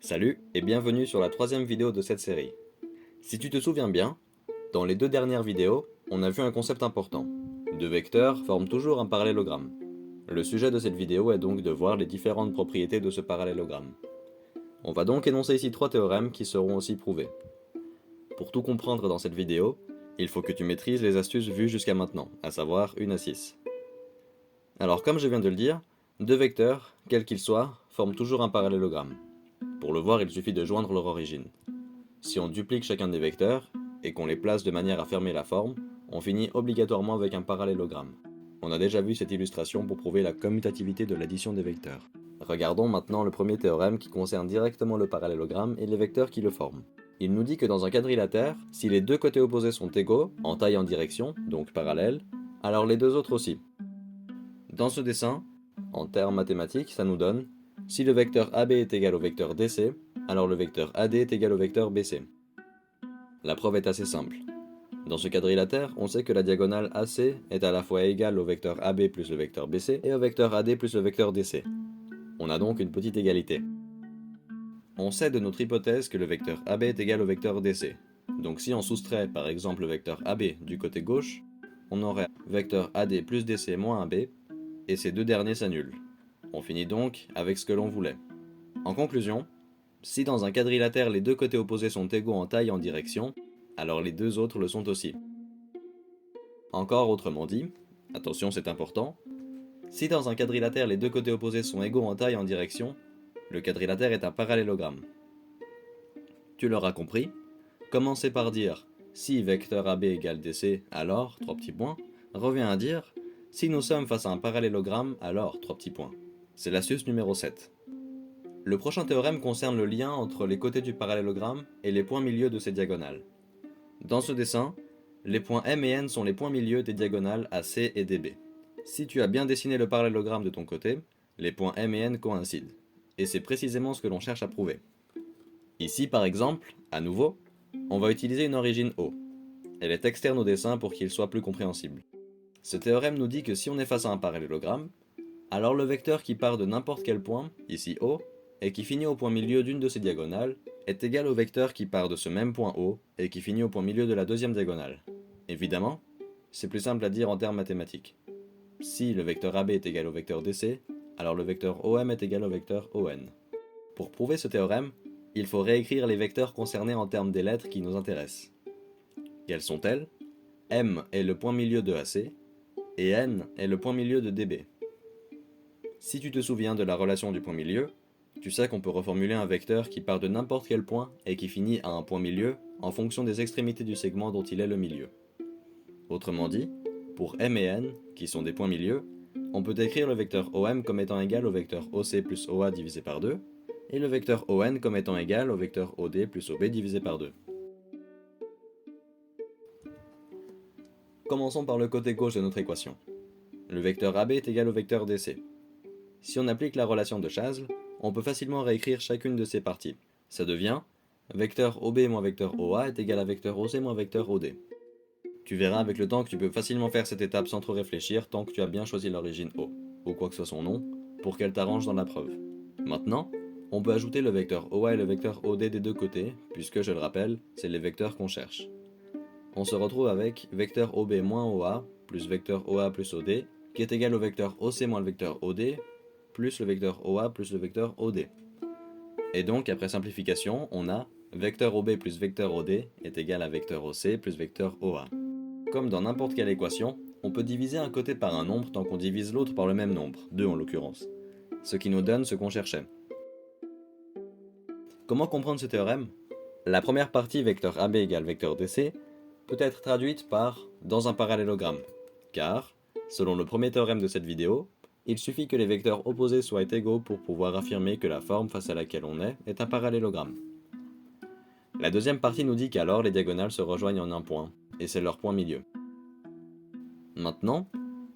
Salut et bienvenue sur la troisième vidéo de cette série. Si tu te souviens bien, dans les deux dernières vidéos, on a vu un concept important. Deux vecteurs forment toujours un parallélogramme. Le sujet de cette vidéo est donc de voir les différentes propriétés de ce parallélogramme. On va donc énoncer ici trois théorèmes qui seront aussi prouvés. Pour tout comprendre dans cette vidéo, il faut que tu maîtrises les astuces vues jusqu'à maintenant, à savoir 1 à 6. Alors comme je viens de le dire, deux vecteurs, quels qu'ils soient, forment toujours un parallélogramme. Pour le voir, il suffit de joindre leur origine. Si on duplique chacun des vecteurs, et qu'on les place de manière à fermer la forme, on finit obligatoirement avec un parallélogramme. On a déjà vu cette illustration pour prouver la commutativité de l'addition des vecteurs. Regardons maintenant le premier théorème qui concerne directement le parallélogramme et les vecteurs qui le forment. Il nous dit que dans un quadrilatère, si les deux côtés opposés sont égaux, en taille et en direction, donc parallèles, alors les deux autres aussi. Dans ce dessin, en termes mathématiques, ça nous donne si le vecteur AB est égal au vecteur DC, alors le vecteur AD est égal au vecteur BC. La preuve est assez simple. Dans ce quadrilatère, on sait que la diagonale AC est à la fois égale au vecteur AB plus le vecteur BC et au vecteur AD plus le vecteur DC. On a donc une petite égalité. On sait de notre hypothèse que le vecteur AB est égal au vecteur DC. Donc si on soustrait par exemple le vecteur AB du côté gauche, on aurait vecteur AD plus DC moins AB, et ces deux derniers s'annulent. On finit donc avec ce que l'on voulait. En conclusion, si dans un quadrilatère les deux côtés opposés sont égaux en taille et en direction, alors les deux autres le sont aussi. Encore autrement dit, attention c'est important, si dans un quadrilatère les deux côtés opposés sont égaux en taille et en direction, le quadrilatère est un parallélogramme. Tu l'auras compris, commencer par dire si vecteur AB égale DC, alors, trois petits points, revient à dire si nous sommes face à un parallélogramme, alors, trois petits points. C'est l'astuce numéro 7. Le prochain théorème concerne le lien entre les côtés du parallélogramme et les points milieux de ces diagonales. Dans ce dessin, les points M et N sont les points milieux des diagonales AC et DB. Si tu as bien dessiné le parallélogramme de ton côté, les points M et N coïncident. Et c'est précisément ce que l'on cherche à prouver. Ici par exemple, à nouveau, on va utiliser une origine O. Elle est externe au dessin pour qu'il soit plus compréhensible. Ce théorème nous dit que si on est face à un parallélogramme, alors le vecteur qui part de n'importe quel point, ici O, et qui finit au point milieu d'une de ces diagonales, est égal au vecteur qui part de ce même point O, et qui finit au point milieu de la deuxième diagonale. Évidemment, c'est plus simple à dire en termes mathématiques. Si le vecteur AB est égal au vecteur DC, alors le vecteur OM est égal au vecteur ON. Pour prouver ce théorème, il faut réécrire les vecteurs concernés en termes des lettres qui nous intéressent. Quelles sont-elles? M est le point milieu de AC, et N est le point milieu de DB. Si tu te souviens de la relation du point milieu, tu sais qu'on peut reformuler un vecteur qui part de n'importe quel point et qui finit à un point milieu en fonction des extrémités du segment dont il est le milieu. Autrement dit, pour M et N, qui sont des points milieux, on peut écrire le vecteur OM comme étant égal au vecteur OC plus OA divisé par 2, et le vecteur ON comme étant égal au vecteur OD plus OB divisé par 2. Commençons par le côté gauche de notre équation. Le vecteur AB est égal au vecteur DC. Si on applique la relation de Chasles, on peut facilement réécrire chacune de ces parties. Ça devient vecteur OB moins vecteur OA est égal à vecteur OC moins vecteur OD. Tu verras avec le temps que tu peux facilement faire cette étape sans trop réfléchir tant que tu as bien choisi l'origine O, ou quoi que soit son nom, pour qu'elle t'arrange dans la preuve. Maintenant, on peut ajouter le vecteur OA et le vecteur OD des deux côtés, puisque je le rappelle, c'est les vecteurs qu'on cherche. On se retrouve avec vecteur OB moins OA plus vecteur OA plus OD, qui est égal au vecteur OC moins le vecteur OD, plus le vecteur OA plus le vecteur OD. Et donc, après simplification, on a vecteur OB plus vecteur OD est égal à vecteur OC plus vecteur OA. Comme dans n'importe quelle équation, on peut diviser un côté par un nombre tant qu'on divise l'autre par le même nombre, 2 en l'occurrence, ce qui nous donne ce qu'on cherchait. Comment comprendre ce théorème? La première partie, vecteur AB égale vecteur DC, peut être traduite par dans un parallélogramme, car, selon le premier théorème de cette vidéo, il suffit que les vecteurs opposés soient égaux pour pouvoir affirmer que la forme face à laquelle on est un parallélogramme. La deuxième partie nous dit qu'alors les diagonales se rejoignent en un point, et c'est leur point milieu. Maintenant,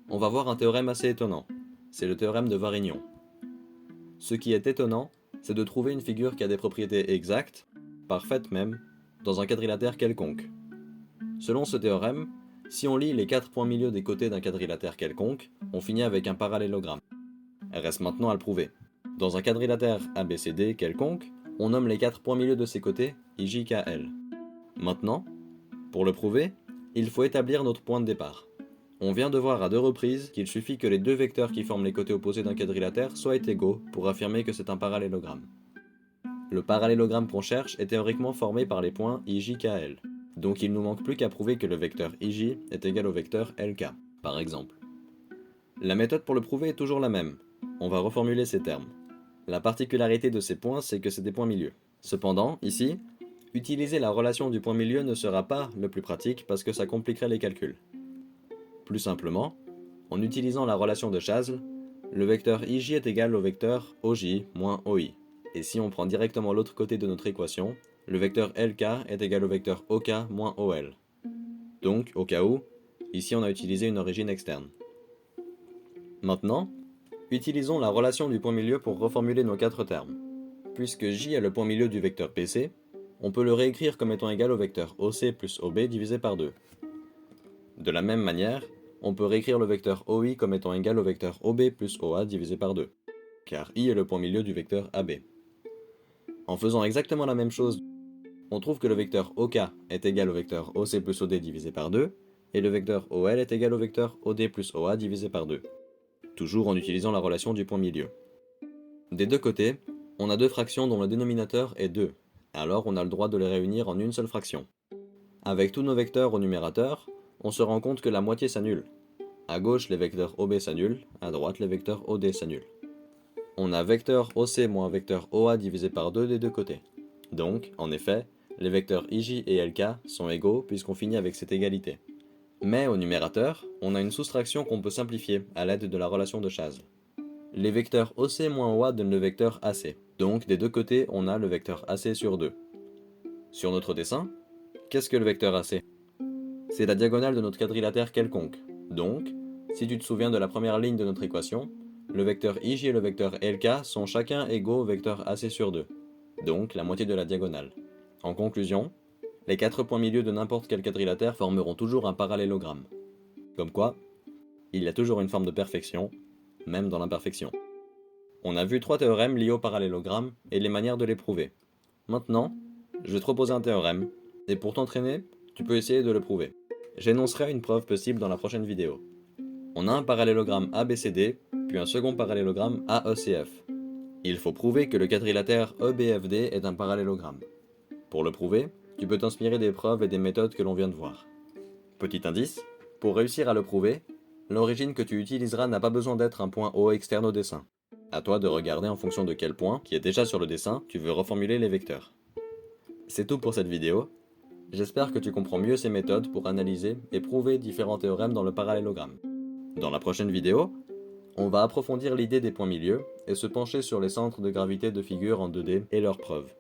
on va voir un théorème assez étonnant, c'est le théorème de Varignon. Ce qui est étonnant, c'est de trouver une figure qui a des propriétés exactes, parfaites même, dans un quadrilatère quelconque. Selon ce théorème, si on lie les 4 points milieux des côtés d'un quadrilatère quelconque, on finit avec un parallélogramme. Reste maintenant à le prouver. Dans un quadrilatère ABCD quelconque, on nomme les 4 points milieux de ses côtés IJKL. Maintenant, pour le prouver, il faut établir notre point de départ. On vient de voir à 2 reprises qu'il suffit que les 2 vecteurs qui forment les côtés opposés d'un quadrilatère soient égaux pour affirmer que c'est un parallélogramme. Le parallélogramme qu'on cherche est théoriquement formé par les points IJKL, donc il nous manque plus qu'à prouver que le vecteur IJ est égal au vecteur LK, par exemple. La méthode pour le prouver est toujours la même. On va reformuler ces termes. La particularité de ces points, c'est que c'est des points milieux. Cependant, ici, utiliser la relation du point milieu ne sera pas le plus pratique parce que ça compliquerait les calculs. Plus simplement, en utilisant la relation de Chasles, le vecteur IJ est égal au vecteur OJ moins OI. Et si on prend directement l'autre côté de notre équation, le vecteur LK est égal au vecteur OK moins OL. Donc, au cas où, ici on a utilisé une origine externe. Maintenant, utilisons la relation du point milieu pour reformuler nos 4 termes. Puisque J est le point milieu du vecteur PC, on peut le réécrire comme étant égal au vecteur OC plus OB divisé par 2. De la même manière, on peut réécrire le vecteur OI comme étant égal au vecteur OB plus OA divisé par 2, car I est le point milieu du vecteur AB. En faisant exactement la même chose, on trouve que le vecteur OK est égal au vecteur OC plus OD divisé par 2, et le vecteur OL est égal au vecteur OD plus OA divisé par 2. Toujours en utilisant la relation du point milieu. Des 2 côtés, on a 2 fractions dont le dénominateur est 2, alors on a le droit de les réunir en une seule fraction. Avec tous nos vecteurs au numérateur, on se rend compte que la moitié s'annule. À gauche, les vecteurs OB s'annulent, à droite, les vecteurs OD s'annulent. On a vecteur OC moins vecteur OA divisé par 2 des 2 côtés. Donc, en effet, les vecteurs IJ et LK sont égaux puisqu'on finit avec cette égalité. Mais au numérateur, on a une soustraction qu'on peut simplifier à l'aide de la relation de Chasles. Les vecteurs OC moins OA donnent le vecteur AC. Donc, des 2 côtés, on a le vecteur AC sur 2. Sur notre dessin, qu'est-ce que le vecteur AC ? C'est la diagonale de notre quadrilatère quelconque. Donc, si tu te souviens de la première ligne de notre équation, le vecteur IJ et le vecteur LK sont chacun égaux au vecteur AC sur 2. Donc, la moitié de la diagonale. En conclusion, les 4 points milieux de n'importe quel quadrilatère formeront toujours un parallélogramme. Comme quoi, il y a toujours une forme de perfection, même dans l'imperfection. On a vu 3 théorèmes liés au parallélogramme et les manières de les prouver. Maintenant, je vais te proposer un théorème, et pour t'entraîner, tu peux essayer de le prouver. J'énoncerai une preuve possible dans la prochaine vidéo. On a un parallélogramme ABCD, puis un second parallélogramme AECF. Il faut prouver que le quadrilatère EBFD est un parallélogramme. Pour le prouver, tu peux t'inspirer des preuves et des méthodes que l'on vient de voir. Petit indice, pour réussir à le prouver, l'origine que tu utiliseras n'a pas besoin d'être un point O externe au dessin. À toi de regarder en fonction de quel point, qui est déjà sur le dessin, tu veux reformuler les vecteurs. C'est tout pour cette vidéo. J'espère que tu comprends mieux ces méthodes pour analyser et prouver différents théorèmes dans le parallélogramme. Dans la prochaine vidéo, on va approfondir l'idée des points milieux et se pencher sur les centres de gravité de figures en 2D et leurs preuves.